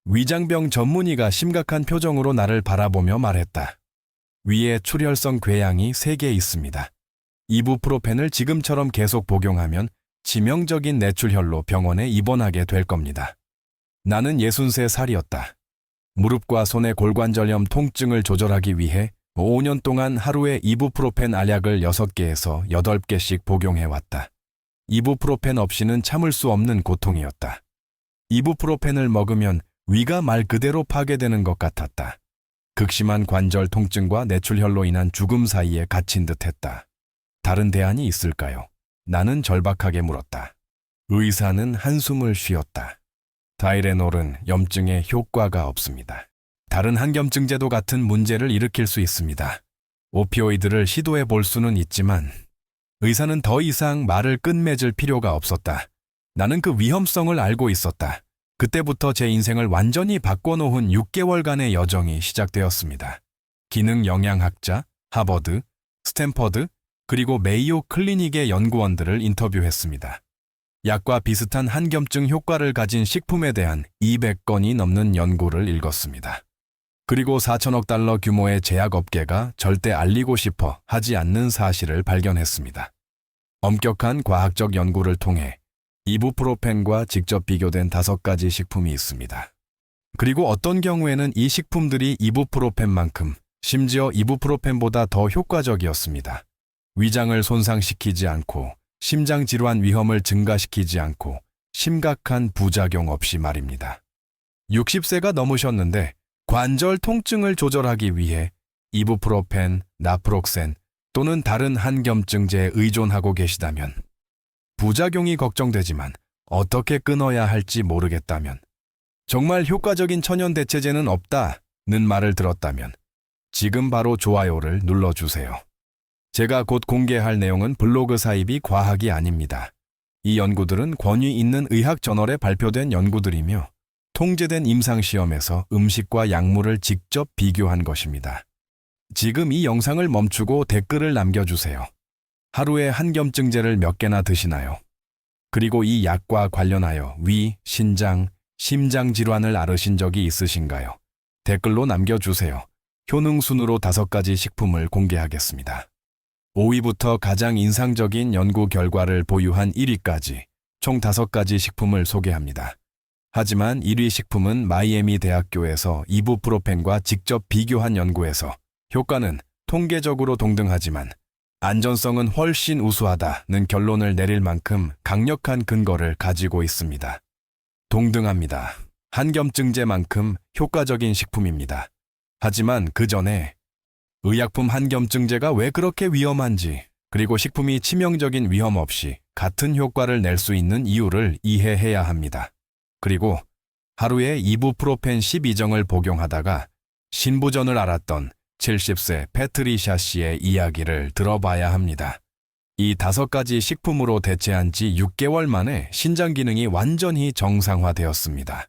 위장병 전문의가 심각한 표정으로 나를 바라보며 말했다. 위에 출혈성 궤양이 3개 있습니다. 이부프로펜을 지금처럼 계속 복용하면 치명적인 뇌출혈로 병원에 입원하게 될 겁니다. 나는 63살이었다. 무릎과 손의 골관절염 통증을 조절하기 위해 5년 동안 하루에 이부프로펜 알약을 6개에서 8개씩 복용해왔다. 이부프로펜 없이는 참을 수 없는 고통이었다. 이부프로펜을 먹으면 위가 말 그대로 파괴되는 것 같았다. 극심한 관절 통증과 뇌출혈로 인한 죽음 사이에 갇힌 듯했다. 다른 대안이 있을까요? 나는 절박하게 물었다. 의사는 한숨을 쉬었다. 타이레놀은 염증에 효과가 없습니다. 다른 항염증제도 같은 문제를 일으킬 수 있습니다. 오피오이드를 시도해 볼 수는 있지만 의사는 더 이상 말을 끝맺을 필요가 없었다. 나는 그 위험성을 알고 있었다. 그때부터 제 인생을 완전히 바꿔놓은 6개월간의 여정이 시작되었습니다. 기능영양학자, 하버드, 스탠퍼드, 그리고 메이오 클리닉의 연구원들을 인터뷰했습니다. 약과 비슷한 항염증 효과를 가진 식품에 대한 200건이 넘는 연구를 읽었습니다. 그리고 4천억 달러 규모의 제약업계가 절대 알리고 싶어 하지 않는 사실을 발견했습니다. 엄격한 과학적 연구를 통해 이부프로펜과 직접 비교된 5가지 식품이 있습니다. 그리고 어떤 경우에는 이 식품들이 이부프로펜만큼, 심지어 이부프로펜보다 더 효과적이었습니다. 위장을 손상시키지 않고, 심장질환 위험을 증가시키지 않고, 심각한 부작용 없이 말입니다. 60세가 넘으셨는데 관절 통증을 조절하기 위해 이부프로펜, 나프록센 또는 다른 항염증제에 의존하고 계시다면, 부작용이 걱정되지만 어떻게 끊어야 할지 모르겠다면, 정말 효과적인 천연 대체제는 없다는 말을 들었다면 지금 바로 좋아요를 눌러주세요. 제가 곧 공개할 내용은 블로그 사입이 과학이 아닙니다. 이 연구들은 권위 있는 의학 저널에 발표된 연구들이며 통제된 임상시험에서 음식과 약물을 직접 비교한 것입니다. 지금 이 영상을 멈추고 댓글을 남겨주세요. 하루에 항염증제를 몇 개나 드시나요? 그리고 이 약과 관련하여 위, 신장, 심장 질환을 앓으신 적이 있으신가요? 댓글로 남겨주세요. 효능 순으로 5가지 식품을 공개하겠습니다. 5위부터 가장 인상적인 연구 결과를 보유한 1위까지 총 5가지 식품을 소개합니다. 하지만 1위 식품은 마이애미 대학교에서 이부프로펜과 직접 비교한 연구에서 효과는 통계적으로 동등하지만 안전성은 훨씬 우수하다는 결론을 내릴 만큼 강력한 근거를 가지고 있습니다. 동등합니다. 항염증제만큼 효과적인 식품입니다. 하지만 그 전에 의약품 항염증제가 왜 그렇게 위험한지, 그리고 식품이 치명적인 위험 없이 같은 효과를 낼 수 있는 이유를 이해해야 합니다. 그리고 하루에 이부프로펜 12정을 복용하다가 신부전을 앓았던 70세 패트리샤 씨의 이야기를 들어봐야 합니다. 이 5가지 식품으로 대체한 지 6개월 만에 신장 기능이 완전히 정상화되었습니다.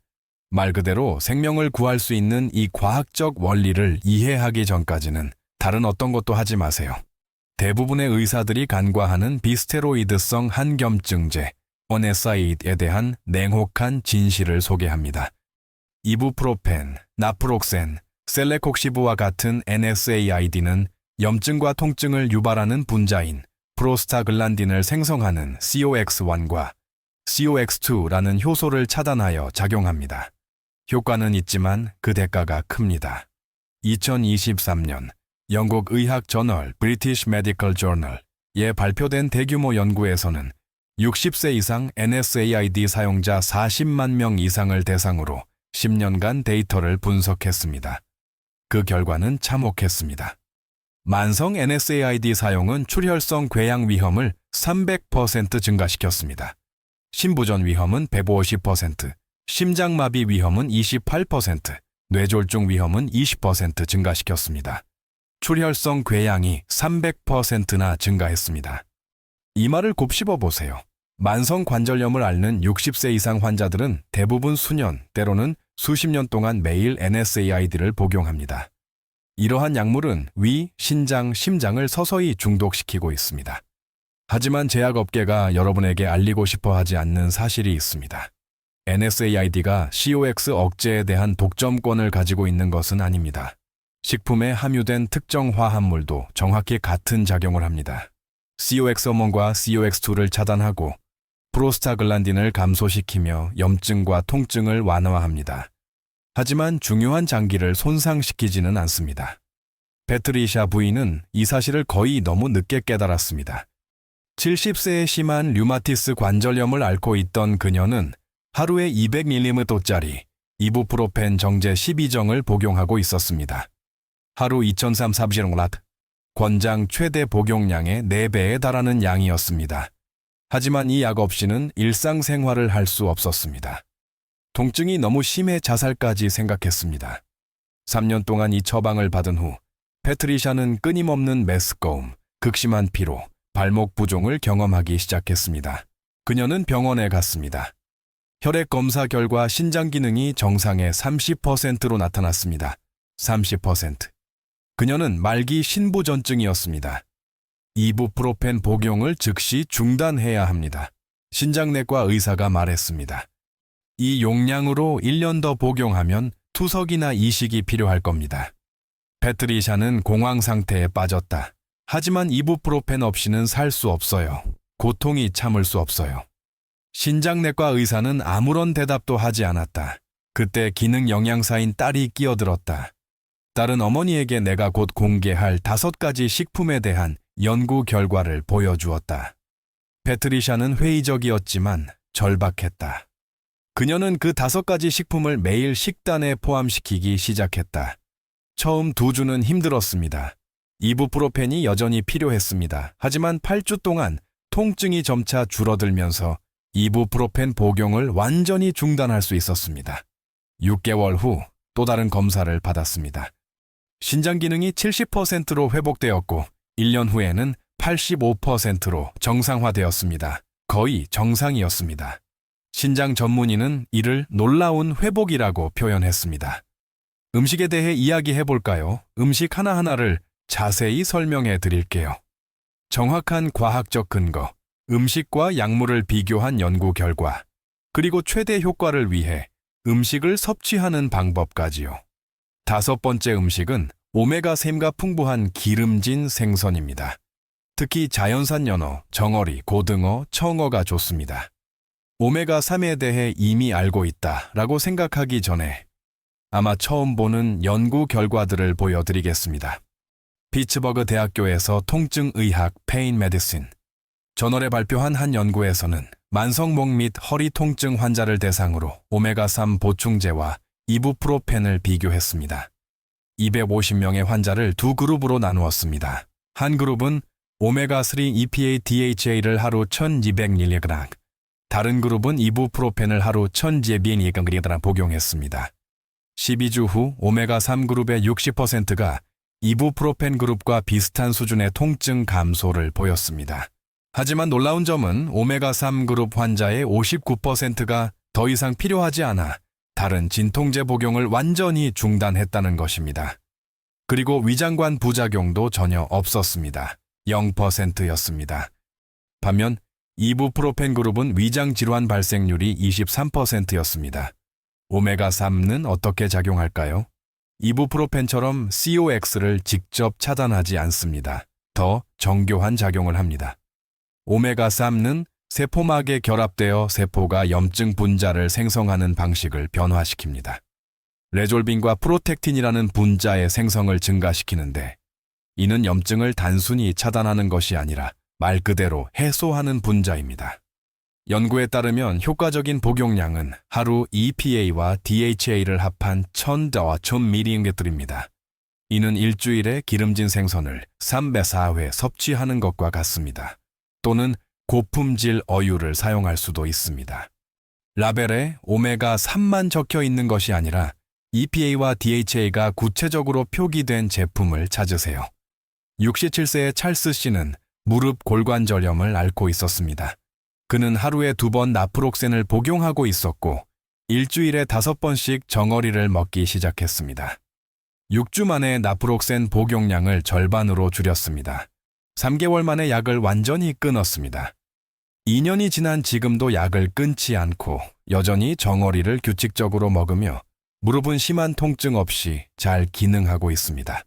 말 그대로 생명을 구할 수 있는 이 과학적 원리를 이해하기 전까지는 다른 어떤 것도 하지 마세요. 대부분의 의사들이 간과하는 비스테로이드성 항염증제, 오네사이드에 대한 냉혹한 진실을 소개합니다. 이부프로펜, 나프록센, 셀레콕시브와 같은 NSAID는 염증과 통증을 유발하는 분자인 프로스타글란딘을 생성하는 COX1과 COX2라는 효소를 차단하여 작용합니다. 효과는 있지만 그 대가가 큽니다. 2023년 영국 의학 저널 브리티시 메디컬 저널에 발표된 대규모 연구에서는 60세 이상 NSAID 사용자 40만 명 이상을 대상으로 10년간 데이터를 분석했습니다. 그 결과는 참혹했습니다. 만성 NSAID 사용은 출혈성 궤양 위험을 300% 증가시켰습니다. 신부전 위험은 150%, 심장마비 위험은 28%, 뇌졸중 위험은 20% 증가시켰습니다. 출혈성 궤양이 300%나 증가했습니다. 이 말을 곱씹어 보세요. 만성 관절염을 앓는 60세 이상 환자들은 대부분 수년, 때로는 수십 년 동안 매일 NSAID를 복용합니다. 이러한 약물은 위, 신장, 심장을 서서히 중독시키고 있습니다. 하지만 제약업계가 여러분에게 알리고 싶어 하지 않는 사실이 있습니다. NSAID가 COX 억제에 대한 독점권을 가지고 있는 것은 아닙니다. 식품에 함유된 특정 화합물도 정확히 같은 작용을 합니다. COX-1과 COX-2를 차단하고 프로스타글란딘을 감소시키며 염증과 통증을 완화합니다. 하지만 중요한 장기를 손상시키지는 않습니다. 패트리샤 부인은 이 사실을 거의 너무 늦게 깨달았습니다. 70세의 심한 류마티스 관절염을 앓고 있던 그녀는 하루에 200ml짜리 이부프로펜 정제 12정을 복용하고 있었습니다. 하루 2340lat, 권장 최대 복용량의 4배에 달하는 양이었습니다. 하지만 이 약 없이는 일상생활을 할 수 없었습니다. 통증이 너무 심해 자살까지 생각했습니다. 3년 동안 이 처방을 받은 후 패트리샤는 끊임없는 메스꺼움, 극심한 피로, 발목 부종을 경험하기 시작했습니다. 그녀는 병원에 갔습니다. 혈액 검사 결과 신장 기능이 정상의 30%로 나타났습니다. 30%. 그녀는 말기 신부전증이었습니다. 이부프로펜 복용을 즉시 중단해야 합니다. 신장내과 의사가 말했습니다. 이 용량으로 1년 더 복용하면 투석이나 이식이 필요할 겁니다. 패트리샤는 공황 상태에 빠졌다. 하지만 이부프로펜 없이는 살 수 없어요. 고통이 참을 수 없어요. 신장내과 의사는 아무런 대답도 하지 않았다. 그때 기능 영양사인 딸이 끼어들었다. 딸은 어머니에게 내가 곧 공개할 5가지 식품에 대한 연구 결과를 보여주었다. 패트리샤는 회의적이었지만 절박했다. 그녀는 그 5가지 식품을 매일 식단에 포함시키기 시작했다. 처음 2주는 힘들었습니다. 이부프로펜이 여전히 필요했습니다. 하지만 8주 동안 통증이 점차 줄어들면서 이부프로펜 복용을 완전히 중단할 수 있었습니다. 6개월 후 또 다른 검사를 받았습니다. 신장 기능이 70%로 회복되었고 1년 후에는 85%로 정상화되었습니다. 거의 정상이었습니다. 신장 전문의는 이를 놀라운 회복이라고 표현했습니다. 음식에 대해 이야기해 볼까요? 음식 하나하나를 자세히 설명해 드릴게요. 정확한 과학적 근거, 음식과 약물을 비교한 연구 결과, 그리고 최대 효과를 위해 음식을 섭취하는 방법까지요. 5번째 음식은 오메가3가 풍부한 기름진 생선입니다. 특히 자연산 연어, 정어리, 고등어, 청어가 좋습니다. 오메가3에 대해 이미 알고 있다라고 생각하기 전에 아마 처음 보는 연구 결과들을 보여드리겠습니다. 피츠버그 대학교에서 통증의학 페인 메디신 저널에 발표한 한 연구에서는 만성목 및 허리 통증 환자를 대상으로 오메가3 보충제와 이부프로펜을 비교했습니다. 250명의 환자를 2그룹으로 나누었습니다. 한 그룹은 오메가3 EPA DHA를 하루 1200mg, 다른 그룹은 이부프로펜을 하루 1200mg 복용했습니다. 12주 후 오메가3 그룹의 60%가 이부프로펜 그룹과 비슷한 수준의 통증 감소를 보였습니다. 하지만 놀라운 점은 오메가3 그룹 환자의 59%가 더 이상 필요하지 않아 다른 진통제 복용을 완전히 중단했다는 것입니다. 그리고 위장관 부작용도 전혀 없었습니다. 0%였습니다. 반면 이부프로펜 그룹은 위장 질환 발생률이 23%였습니다. 오메가3는 어떻게 작용할까요? 이부프로펜처럼 COX를 직접 차단하지 않습니다. 더 정교한 작용을 합니다. 오메가3는 세포막에 결합되어 세포가 염증 분자를 생성하는 방식을 변화시킵니다. 레졸빈과 프로텍틴이라는 분자의 생성을 증가시키는데 이는 염증을 단순히 차단하는 것이 아니라 말 그대로 해소하는 분자입니다. 연구에 따르면 효과적인 복용량은 하루 EPA와 DHA를 합한 1000mg입니다. 이는 일주일에 기름진 생선을 3배 4회 섭취하는 것과 같습니다. 또는 고품질 어유를 사용할 수도 있습니다. 라벨에 오메가3만 적혀 있는 것이 아니라 EPA와 DHA가 구체적으로 표기된 제품을 찾으세요. 67세의 찰스 씨는 무릎 골관절염을 앓고 있었습니다. 그는 하루에 2번 나프록센을 복용하고 있었고 일주일에 5번씩 정어리를 먹기 시작했습니다. 6주 만에 나프록센 복용량을 절반으로 줄였습니다. 3개월 만에 약을 완전히 끊었습니다. 2년이 지난 지금도 약을 끊지 않고 여전히 정어리를 규칙적으로 먹으며 무릎은 심한 통증 없이 잘 기능하고 있습니다.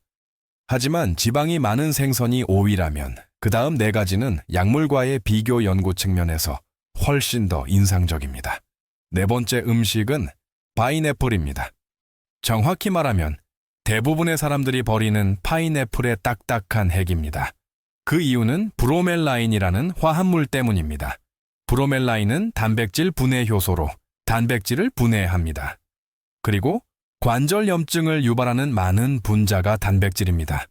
하지만 지방이 많은 생선이 5위라면 그 다음 4가지는 약물과의 비교 연구 측면에서 훨씬 더 인상적입니다. 네 번째 음식은 파인애플입니다. 정확히 말하면 대부분의 사람들이 버리는 파인애플의 딱딱한 핵입니다. 그 이유는 브로멜라인이라는 화합물 때문입니다. 브로멜라인은 단백질 분해 효소로 단백질을 분해합니다. 그리고 관절염증을 유발하는 많은 분자가 단백질입니다.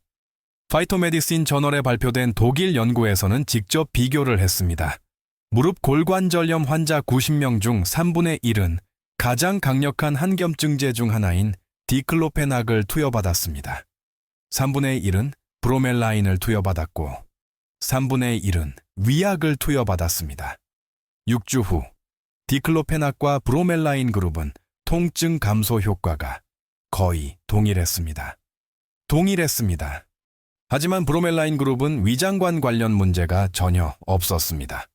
파이토메디신 저널에 발표된 독일 연구에서는 직접 비교를 했습니다. 무릎 골관절염 환자 90명 중 3분의 1은 가장 강력한 항염증제 중 하나인 디클로페낙을 투여받았습니다. 3분의 1은 브로멜라인을 투여받았고 3분의 1은 위약을 투여받았습니다. 6주 후 디클로페낙과 브로멜라인 그룹은 통증 감소 효과가 거의 동일했습니다. 하지만 브로멜라인 그룹은 위장관 관련 문제가 전혀 없었습니다.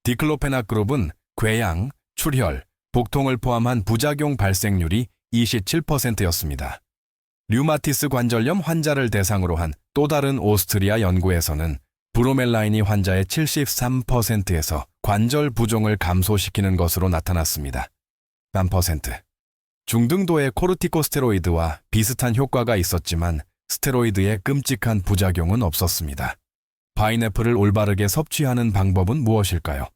디클로페낙 그룹은 궤양, 출혈, 복통을 포함한 부작용 발생률이 27%였습니다. 류마티스 관절염 환자를 대상으로 한 또 다른 오스트리아 연구에서는 브로멜라인이 환자의 73%에서 관절 부종을 감소시키는 것으로 나타났습니다. 3%. 중등도의 코르티코스테로이드와 비슷한 효과가 있었지만 스테로이드의 끔찍한 부작용은 없었습니다. 파인애플을 올바르게 섭취하는 방법은 무엇일까요?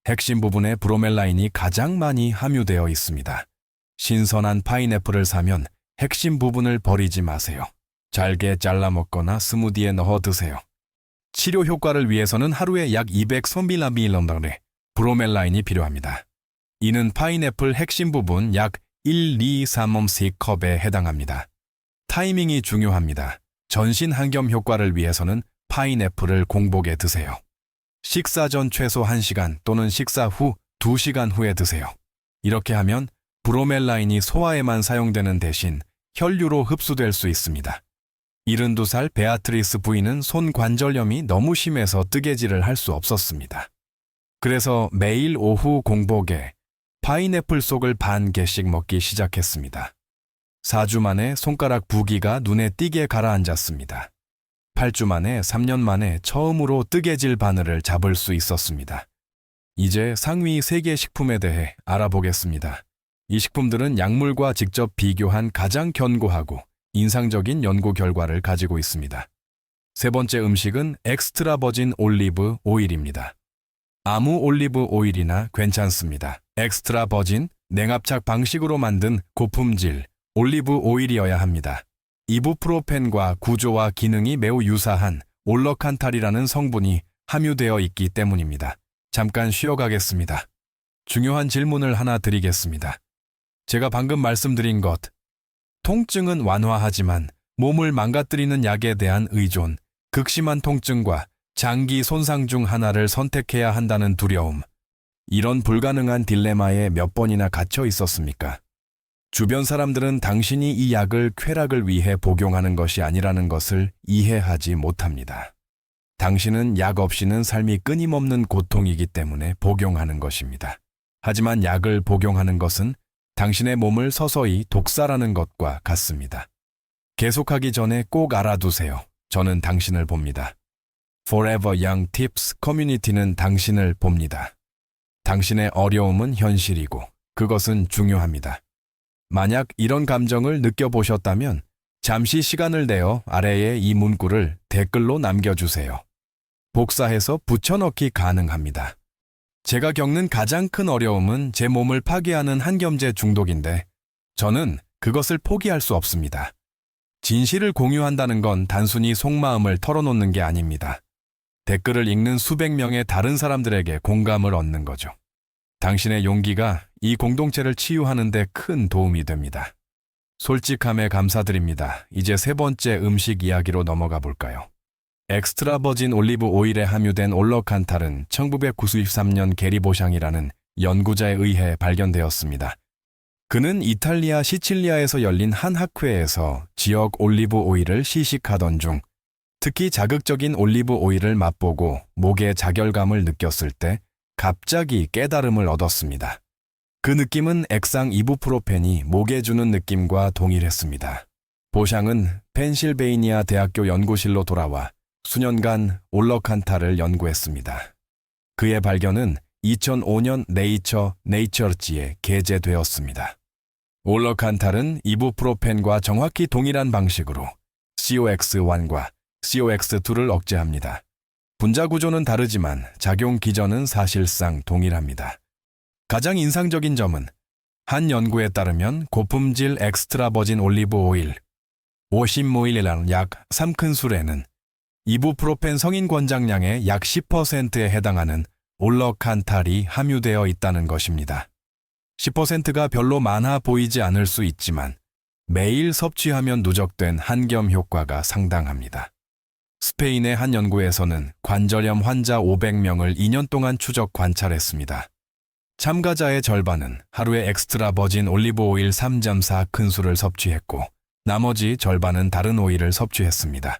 핵심 부분에 브로멜라인이 가장 많이 함유되어 있습니다. 신선한 파인애플을 사면 핵심 부분을 버리지 마세요. 잘게 잘라 먹거나 스무디에 넣어 드세요. 치료 효과를 위해서는 하루에 약 200ml 브로멜라인이 필요합니다. 이는 파인애플 핵심 부분 약 1, 2, 3컵에 해당합니다. 타이밍이 중요합니다. 전신 항염 효과를 위해서는 파인애플을 공복에 드세요. 식사 전 최소 1시간 또는 식사 후 2시간 후에 드세요. 이렇게 하면 브로멜라인이 소화에만 사용되는 대신 혈류로 흡수될 수 있습니다. 72살 베아트리스 부인은 손 관절염이 너무 심해서 뜨개질을 할 수 없었습니다. 그래서 매일 오후 공복에 파인애플 속을 반 개씩 먹기 시작했습니다. 4주 만에 손가락 부기가 눈에 띄게 가라앉았습니다. 8주 만에 3년 만에 처음으로 뜨개질 바늘을 잡을 수 있었습니다. 이제 상위 3개 식품에 대해 알아보겠습니다. 이 식품들은 약물과 직접 비교한 가장 견고하고 인상적인 연구 결과를 가지고 있습니다. 세 번째 음식은 엑스트라 버진 올리브 오일입니다. 아무 올리브 오일이나 괜찮습니다. 엑스트라 버진, 냉압착 방식으로 만든 고품질 올리브 오일이어야 합니다. 이부프로펜과 구조와 기능이 매우 유사한 올러칸탈이라는 성분이 함유되어 있기 때문입니다. 잠깐 쉬어가겠습니다. 중요한 질문을 하나 드리겠습니다. 제가 방금 말씀드린 것, 통증은 완화하지만 몸을 망가뜨리는 약에 대한 의존, 극심한 통증과 장기 손상 중 하나를 선택해야 한다는 두려움, 이런 불가능한 딜레마에 몇 번이나 갇혀 있었습니까? 주변 사람들은 당신이 이 약을 쾌락을 위해 복용하는 것이 아니라는 것을 이해하지 못합니다. 당신은 약 없이는 삶이 끊임없는 고통이기 때문에 복용하는 것입니다. 하지만 약을 복용하는 것은 당신의 몸을 서서히 독살하는 것과 같습니다. 계속하기 전에 꼭 알아두세요. 저는 당신을 봅니다. Forever Young Tips 커뮤니티는 당신을 봅니다. 당신의 어려움은 현실이고 그것은 중요합니다. 만약 이런 감정을 느껴보셨다면 잠시 시간을 내어 아래에 이 문구를 댓글로 남겨주세요. 복사해서 붙여넣기 가능합니다. 제가 겪는 가장 큰 어려움은 제 몸을 파괴하는 항염제 중독인데 저는 그것을 포기할 수 없습니다. 진실을 공유한다는 건 단순히 속마음을 털어놓는 게 아닙니다. 댓글을 읽는 수백 명의 다른 사람들에게 공감을 얻는 거죠. 당신의 용기가 이 공동체를 치유하는 데 큰 도움이 됩니다. 솔직함에 감사드립니다. 이제 세 번째 음식 이야기로 넘어가 볼까요? 엑스트라 버진 올리브 오일에 함유된 올러칸탈은 1993년 게리 보샹이라는 연구자에 의해 발견되었습니다. 그는 이탈리아 시칠리아에서 열린 한 학회에서 지역 올리브 오일을 시식하던 중 특히 자극적인 올리브 오일을 맛보고 목에 자결감을 느꼈을 때 갑자기 깨달음을 얻었습니다. 그 느낌은 액상 이부프로펜이 목에 주는 느낌과 동일했습니다. 보샹은 펜실베이니아 대학교 연구실로 돌아와 수년간 올러칸탈을 연구했습니다. 그의 발견은 2005년 네이처지에 게재되었습니다. 올러칸탈은 이부프로펜과 정확히 동일한 방식으로 COX1과 COX2를 억제합니다. 분자 구조는 다르지만 작용 기전은 사실상 동일합니다. 가장 인상적인 점은 한 연구에 따르면 고품질 엑스트라 버진 올리브 오일 50ml이라는 약 3큰술에는 이부프로펜 성인 권장량의 약 10%에 해당하는 올러칸탈이 함유되어 있다는 것입니다. 10%가 별로 많아 보이지 않을 수 있지만 매일 섭취하면 누적된 한겸 효과가 상당합니다. 스페인의 한 연구에서는 관절염 환자 500명을 2년 동안 추적 관찰했습니다. 참가자의 절반은 하루에 엑스트라 버진 올리브 오일 3.4큰술을 섭취했고 나머지 절반은 다른 오일을 섭취했습니다.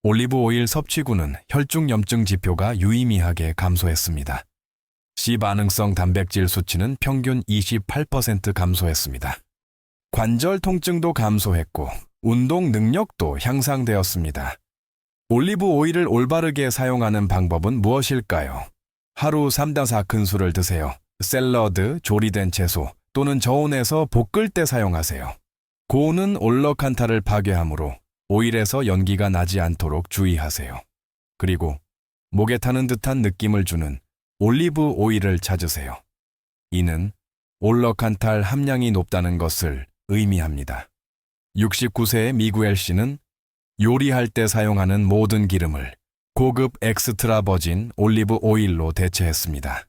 올리브 오일 섭취군은 혈중 염증 지표가 유의미하게 감소했습니다. C반응성 단백질 수치는 평균 28% 감소했습니다. 관절 통증도 감소했고 운동 능력도 향상되었습니다. 올리브 오일을 올바르게 사용하는 방법은 무엇일까요? 하루 3-4큰술을 드세요. 샐러드, 조리된 채소 또는 저온에서 볶을 때 사용하세요. 고온은 올러칸탈을 파괴하므로 오일에서 연기가 나지 않도록 주의하세요. 그리고 목에 타는 듯한 느낌을 주는 올리브 오일을 찾으세요. 이는 올러칸탈 함량이 높다는 것을 의미합니다. 69세의 미구엘 씨는 요리할 때 사용하는 모든 기름을 고급 엑스트라 버진 올리브 오일로 대체했습니다.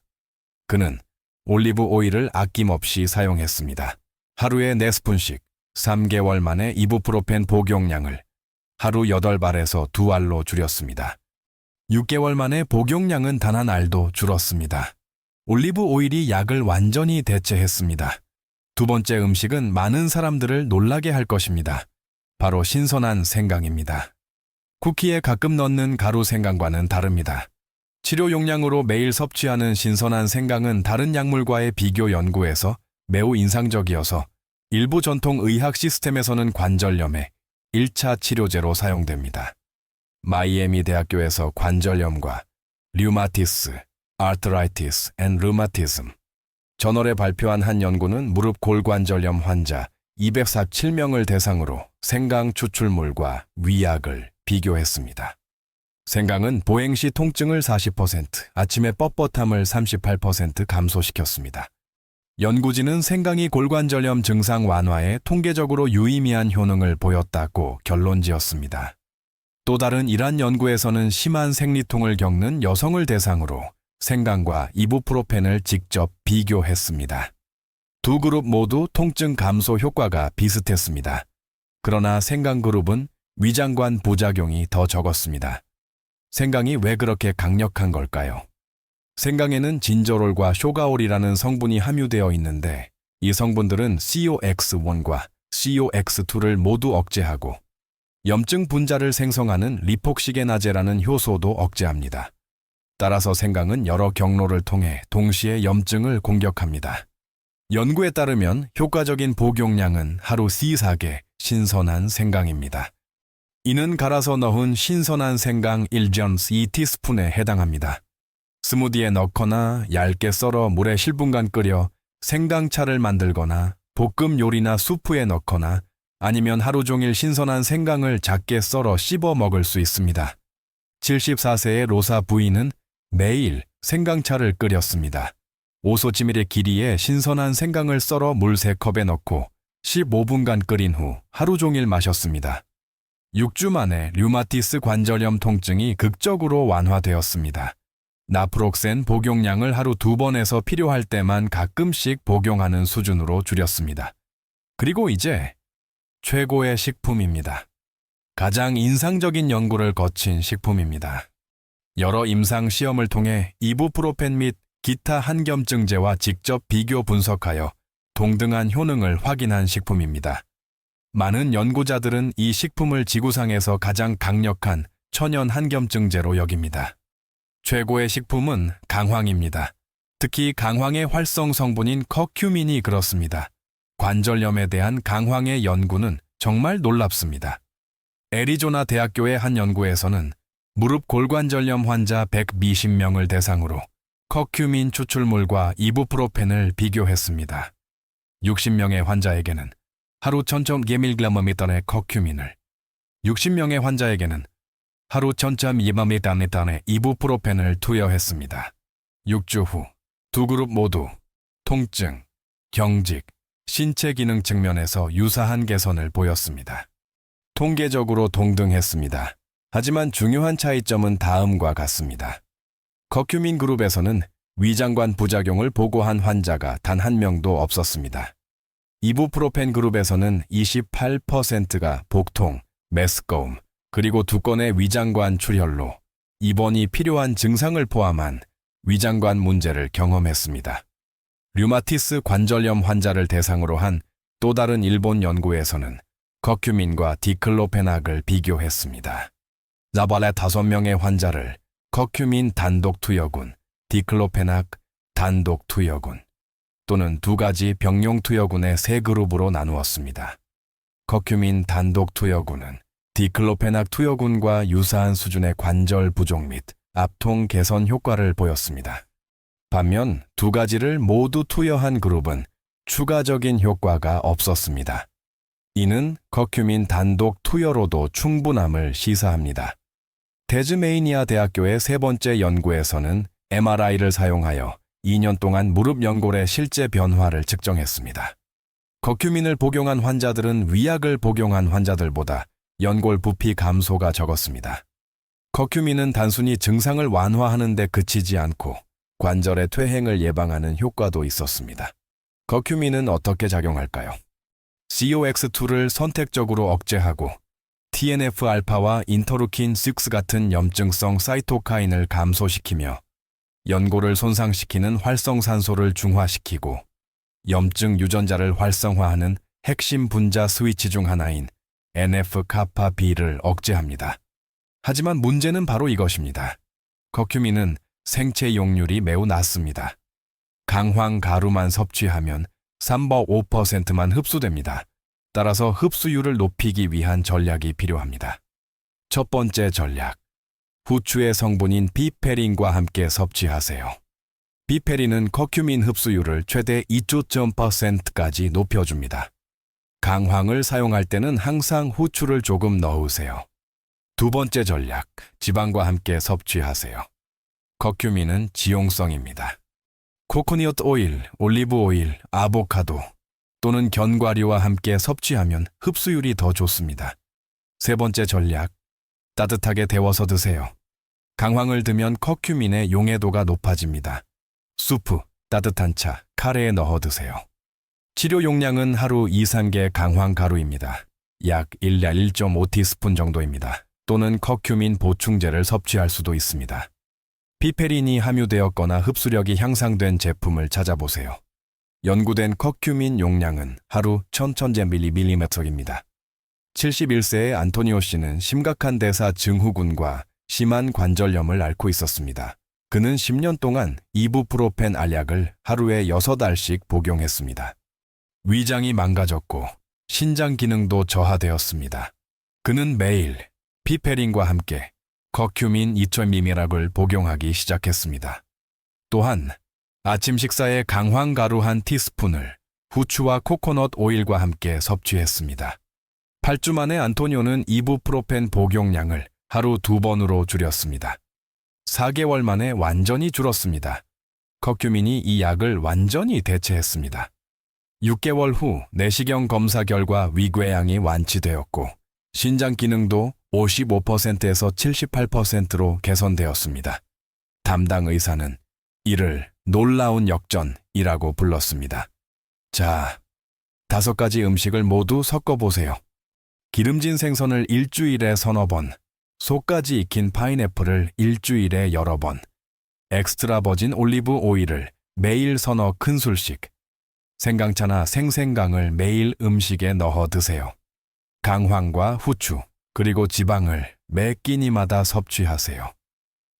그는 올리브 오일을 아낌없이 사용했습니다. 하루에 4스푼씩 3개월 만에 이부프로펜 복용량을 하루 8알에서 2알로 줄였습니다. 6개월 만에 복용량은 단 1알도 줄었습니다. 올리브 오일이 약을 완전히 대체했습니다. 두 번째 음식은 많은 사람들을 놀라게 할 것입니다. 바로 신선한 생강입니다. 쿠키에 가끔 넣는 가루 생강과는 다릅니다. 치료 용량으로 매일 섭취하는 신선한 생강은 다른 약물과의 비교 연구에서 매우 인상적이어서 일부 전통 의학 시스템에서는 관절염의 1차 치료제로 사용됩니다. 마이애미 대학교에서 관절염과 류마티스, 아트라이티스 앤 르마티즘 저널에 발표한 한 연구는 무릎 골관절염 환자 247명을 대상으로 생강 추출물과 위약을 비교했습니다. 생강은 보행 시 통증을 40%, 아침에 뻣뻣함을 38% 감소시켰습니다. 연구진은 생강이 골관절염 증상 완화에 통계적으로 유의미한 효능을 보였다고 결론지었습니다. 또 다른 이란 연구에서는 심한 생리통을 겪는 여성을 대상으로 생강과 이부프로펜을 직접 비교했습니다. 두 그룹 모두 통증 감소 효과가 비슷했습니다. 그러나 생강 그룹은 위장관 부작용이 더 적었습니다. 생강이 왜 그렇게 강력한 걸까요? 생강에는 진저롤과 쇼가올이라는 성분이 함유되어 있는데 이 성분들은 COX1과 COX2를 모두 억제하고 염증 분자를 생성하는 리폭시게나제라는 효소도 억제합니다. 따라서 생강은 여러 경로를 통해 동시에 염증을 공격합니다. 연구에 따르면 효과적인 복용량은 하루 C4개 신선한 생강입니다. 이는 갈아서 넣은 신선한 생강 1.2티스푼에 해당합니다. 스무디에 넣거나 얇게 썰어 물에 10분간 끓여 생강차를 만들거나 볶음 요리나 수프에 넣거나 아니면 하루 종일 신선한 생강을 작게 썰어 씹어 먹을 수 있습니다. 74세의 로사 부인은 매일 생강차를 끓였습니다. 5cm의 길이의 신선한 생강을 썰어 물 3컵에 넣고 15분간 끓인 후 하루 종일 마셨습니다. 6주 만에 류마티스 관절염 통증이 극적으로 완화되었습니다. 나프록센 복용량을 하루 2번에서 필요할 때만 가끔씩 복용하는 수준으로 줄였습니다. 그리고 이제 최고의 식품입니다. 가장 인상적인 연구를 거친 식품입니다. 여러 임상 시험을 통해 이부프로펜 및 기타 한겸증제와 직접 비교 분석하여 동등한 효능을 확인한 식품입니다. 많은 연구자들은 이 식품을 지구상에서 가장 강력한 천연 한겸증제로 여깁니다. 최고의 식품은 강황입니다. 특히 강황의 활성 성분인 커큐민이 그렇습니다. 관절염에 대한 강황의 연구는 정말 놀랍습니다. 애리조나 대학교의 한 연구에서는 무릎 골관절염 환자 120명을 대상으로 커큐민 추출물과 이부프로펜을 비교했습니다. 60명의 환자에게는 하루 1000mg의 커큐민을, 60명의 환자에게는 하루 1000mg의 이부프로펜을 투여했습니다. 6주 후 두 그룹 모두 통증, 경직, 신체 기능 측면에서 유사한 개선을 보였습니다. 통계적으로 동등했습니다. 하지만 중요한 차이점은 다음과 같습니다. 커큐민 그룹에서는 위장관 부작용을 보고한 환자가 단 한 명도 없었습니다. 이부프로펜 그룹에서는 28%가 복통, 메스꺼움, 그리고 두 건의 위장관 출혈로 입원이 필요한 증상을 포함한 위장관 문제를 경험했습니다. 류마티스 관절염 환자를 대상으로 한 또 다른 일본 연구에서는 커큐민과 디클로페낙을 비교했습니다. 자발의 5명의 환자를 커큐민 단독 투여군, 디클로페낙 단독 투여군 또는 두 가지 병용 투여군의 세 그룹으로 나누었습니다. 커큐민 단독 투여군은 디클로페낙 투여군과 유사한 수준의 관절 부종 및 압통 개선 효과를 보였습니다. 반면 두 가지를 모두 투여한 그룹은 추가적인 효과가 없었습니다. 이는 커큐민 단독 투여로도 충분함을 시사합니다. 테즈메이니아 대학교의 세 번째 연구에서는 MRI를 사용하여 2년 동안 무릎 연골의 실제 변화를 측정했습니다. 커큐민을 복용한 환자들은 위약을 복용한 환자들보다 연골 부피 감소가 적었습니다. 커큐민은 단순히 증상을 완화하는 데 그치지 않고 관절의 퇴행을 예방하는 효과도 있었습니다. 커큐민은 어떻게 작용할까요? COX2를 선택적으로 억제하고 TNF-알파와 인터루킨-6 같은 염증성 사이토카인을 감소시키며 연골을 손상시키는 활성산소를 중화시키고 염증 유전자를 활성화하는 핵심 분자 스위치 중 하나인 NF-카파-B를 억제합니다. 하지만 문제는 바로 이것입니다. 커큐민은 생체 용률이 매우 낮습니다. 강황 가루만 섭취하면 3% 5%만 흡수됩니다. 따라서 흡수율을 높이기 위한 전략이 필요합니다. 첫 번째 전략, 후추의 성분인 비페린과 함께 섭취하세요. 비페린은 커큐민 흡수율을 최대 2.0%까지 높여줍니다. 강황을 사용할 때는 항상 후추를 조금 넣으세요. 두 번째 전략, 지방과 함께 섭취하세요. 커큐민은 지용성입니다. 코코넛 오일, 올리브 오일, 아보카도 또는 견과류와 함께 섭취하면 흡수율이 더 좋습니다. 세 번째 전략, 따뜻하게 데워서 드세요. 강황을 드면 커큐민의 용해도가 높아집니다. 수프, 따뜻한 차, 카레에 넣어 드세요. 치료 용량은 하루 2~3개 강황 가루입니다. 약 1.5티스푼 정도입니다. 또는 커큐민 보충제를 섭취할 수도 있습니다. 비페린이 함유되었거나 흡수력이 향상된 제품을 찾아보세요. 연구된 커큐민 용량은 하루 1000mg입니다. 71세의 안토니오 씨는 심각한 대사 증후군과 심한 관절염을 앓고 있었습니다. 그는 10년 동안 이부프로펜 알약을 하루에 6알씩 복용했습니다. 위장이 망가졌고 신장 기능도 저하되었습니다. 그는 매일 비페린과 함께 커큐민 2000mg을 복용하기 시작했습니다. 또한 아침 식사에 강황 가루 1티스푼을 후추와 코코넛 오일과 함께 섭취했습니다. 8주 만에 안토니오는 이부프로펜 복용량을 하루 2번으로 줄였습니다. 4개월 만에 완전히 줄었습니다. 커큐민이 이 약을 완전히 대체했습니다. 6개월 후 내시경 검사 결과 위궤양이 완치되었고 신장 기능도 55%에서 78%로 개선되었습니다. 담당 의사는 이를 놀라운 역전이라고 불렀습니다. 자, 5가지 음식을 모두 섞어보세요. 기름진 생선을 일주일에 서너 번, 속까지 익힌 파인애플을 일주일에 여러 번, 엑스트라 버진 올리브 오일을 매일 서너 큰술씩, 생강차나 생생강을 매일 음식에 넣어 드세요. 강황과 후추, 그리고 지방을 매 끼니마다 섭취하세요.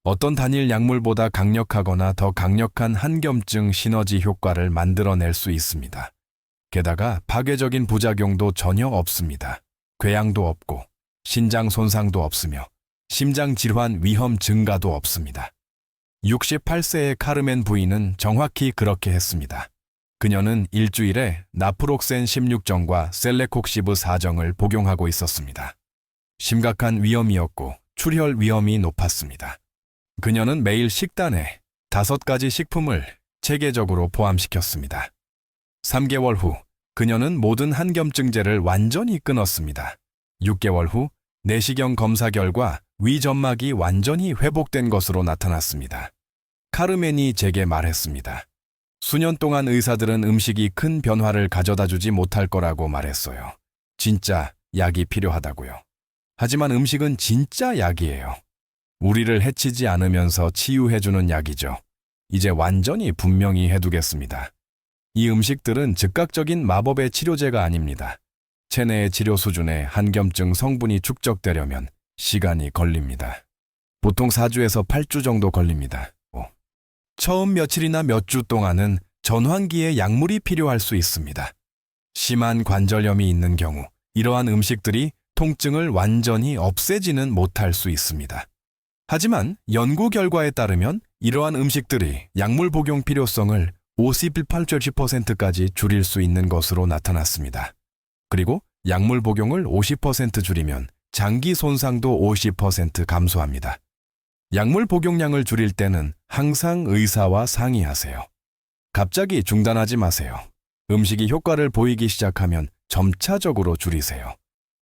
어떤 단일 약물보다 강력하거나 더 강력한 한겸증 시너지 효과를 만들어낼 수 있습니다. 게다가 파괴적인 부작용도 전혀 없습니다. 궤양도 없고 신장 손상도 없으며 심장 질환 위험 증가도 없습니다. 68세의 카르멘 부인은 정확히 그렇게 했습니다. 그녀는 일주일에 나프록센 16정과 셀레콕시브 4정을 복용하고 있었습니다. 심각한 위험이었고 출혈 위험이 높았습니다. 그녀는 매일 식단에 5가지 식품을 체계적으로 포함시켰습니다. 3개월 후 그녀는 모든 한겸증제를 완전히 끊었습니다. 6개월 후 내시경 검사 결과 위 점막이 완전히 회복된 것으로 나타났습니다. 카르멘이 제게 말했습니다. 수년 동안 의사들은 음식이 큰 변화를 가져다 주지 못할 거라고 말했어요. 진짜 약이 필요하다고요. 하지만 음식은 진짜 약이에요. 우리를 해치지 않으면서 치유해주는 약이죠. 이제 완전히 분명히 해두겠습니다. 이 음식들은 즉각적인 마법의 치료제가 아닙니다. 체내의 치료 수준에 한겸증 성분이 축적되려면 시간이 걸립니다. 보통 4주에서 8주 정도 걸립니다. 처음 며칠이나 몇 주 동안은 전환기에 약물이 필요할 수 있습니다. 심한 관절염이 있는 경우 이러한 음식들이 통증을 완전히 없애지는 못할 수 있습니다. 하지만 연구 결과에 따르면 이러한 음식들이 약물 복용 필요성을 58%까지 줄일 수 있는 것으로 나타났습니다. 그리고 약물 복용을 50% 줄이면 장기 손상도 50% 감소합니다. 약물 복용량을 줄일 때는 항상 의사와 상의하세요. 갑자기 중단하지 마세요. 음식이 효과를 보이기 시작하면 점차적으로 줄이세요.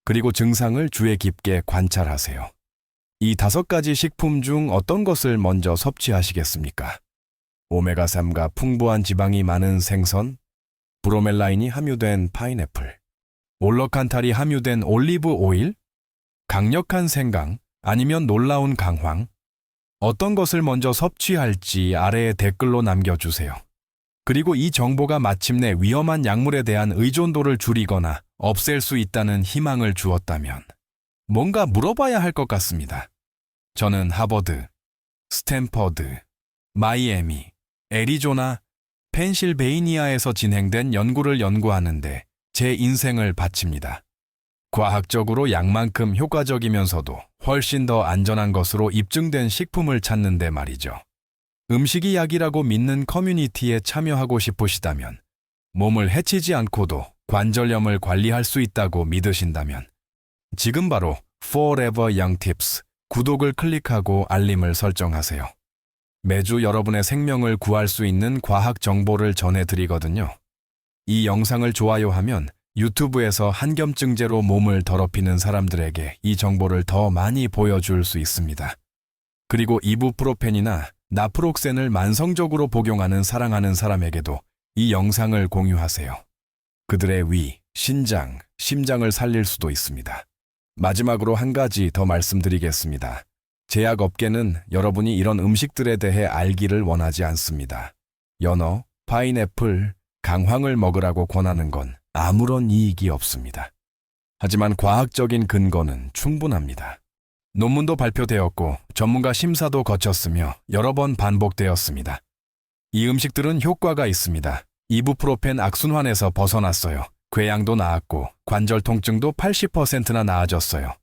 그리고 증상을 주의 깊게 관찰하세요. 이 5가지 식품 중 어떤 것을 먼저 섭취하시겠습니까? 오메가3가 풍부한 지방이 많은 생선, 브로멜라인이 함유된 파인애플, 올러칸탈이 함유된 올리브 오일, 강력한 생강, 아니면 놀라운 강황, 어떤 것을 먼저 섭취할지 아래에 댓글로 남겨주세요. 그리고 이 정보가 마침내 위험한 약물에 대한 의존도를 줄이거나 없앨 수 있다는 희망을 주었다면 뭔가 물어봐야 할 것 같습니다. 저는 하버드, 스탠퍼드, 마이애미, 애리조나, 펜실베이니아에서 진행된 연구를 연구하는데 제 인생을 바칩니다. 과학적으로 약만큼 효과적이면서도 훨씬 더 안전한 것으로 입증된 식품을 찾는데 말이죠. 음식이 약이라고 믿는 커뮤니티에 참여하고 싶으시다면, 몸을 해치지 않고도 관절염을 관리할 수 있다고 믿으신다면, 지금 바로 Forever Young Tips 구독을 클릭하고 알림을 설정하세요. 매주 여러분의 생명을 구할 수 있는 과학 정보를 전해드리거든요. 이 영상을 좋아요하면 유튜브에서 한겸증제로 몸을 더럽히는 사람들에게 이 정보를 더 많이 보여줄 수 있습니다. 그리고 이부프로펜이나 나프록센을 만성적으로 복용하는 사랑하는 사람에게도 이 영상을 공유하세요. 그들의 위, 신장, 심장을 살릴 수도 있습니다. 마지막으로 한 가지 더 말씀드리겠습니다. 제약업계는 여러분이 이런 음식들에 대해 알기를 원하지 않습니다. 연어, 파인애플, 강황을 먹으라고 권하는 건 아무런 이익이 없습니다. 하지만 과학적인 근거는 충분합니다. 논문도 발표되었고 전문가 심사도 거쳤으며 여러 번 반복되었습니다. 이 음식들은 효과가 있습니다. 이부프로펜 악순환에서 벗어났어요. 궤양도 나았고 관절 통증도 80%나 나아졌어요.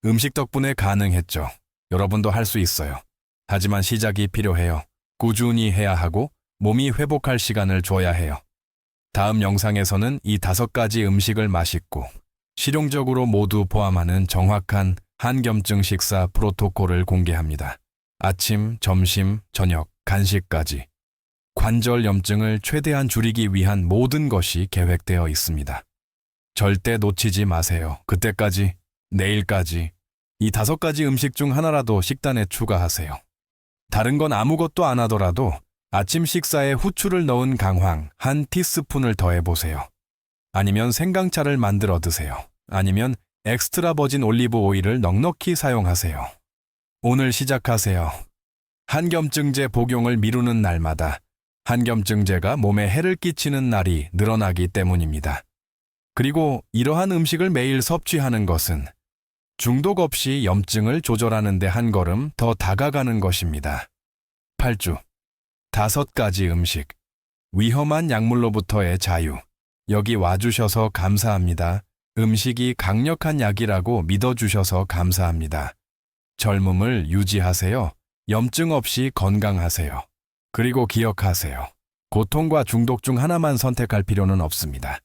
음식 덕분에 가능했죠. 여러분도 할 수 있어요. 하지만 시작이 필요해요. 꾸준히 해야 하고 몸이 회복할 시간을 줘야 해요. 다음 영상에서는 이 5가지 음식을 맛있고 실용적으로 모두 포함하는 정확한 한겸증 식사 프로토콜을 공개합니다. 아침, 점심, 저녁, 간식까지. 관절 염증을 최대한 줄이기 위한 모든 것이 계획되어 있습니다. 절대 놓치지 마세요. 그때까지, 내일까지 이 5가지 음식 중 하나라도 식단에 추가하세요. 다른 건 아무것도 안 하더라도 아침 식사에 후추를 넣은 강황 한 티스푼을 더해보세요. 아니면 생강차를 만들어 드세요. 아니면 엑스트라 버진 올리브 오일을 넉넉히 사용하세요. 오늘 시작하세요. 한겸증제 복용을 미루는 날마다 한겸증제가 몸에 해를 끼치는 날이 늘어나기 때문입니다. 그리고 이러한 음식을 매일 섭취하는 것은 중독 없이 염증을 조절하는 데 한 걸음 더 다가가는 것입니다. 8주. 5가지 음식. 위험한 약물로부터의 자유. 여기 와주셔서 감사합니다. 음식이 강력한 약이라고 믿어주셔서 감사합니다. 젊음을 유지하세요. 염증 없이 건강하세요. 그리고 기억하세요. 고통과 중독 중 하나만 선택할 필요는 없습니다.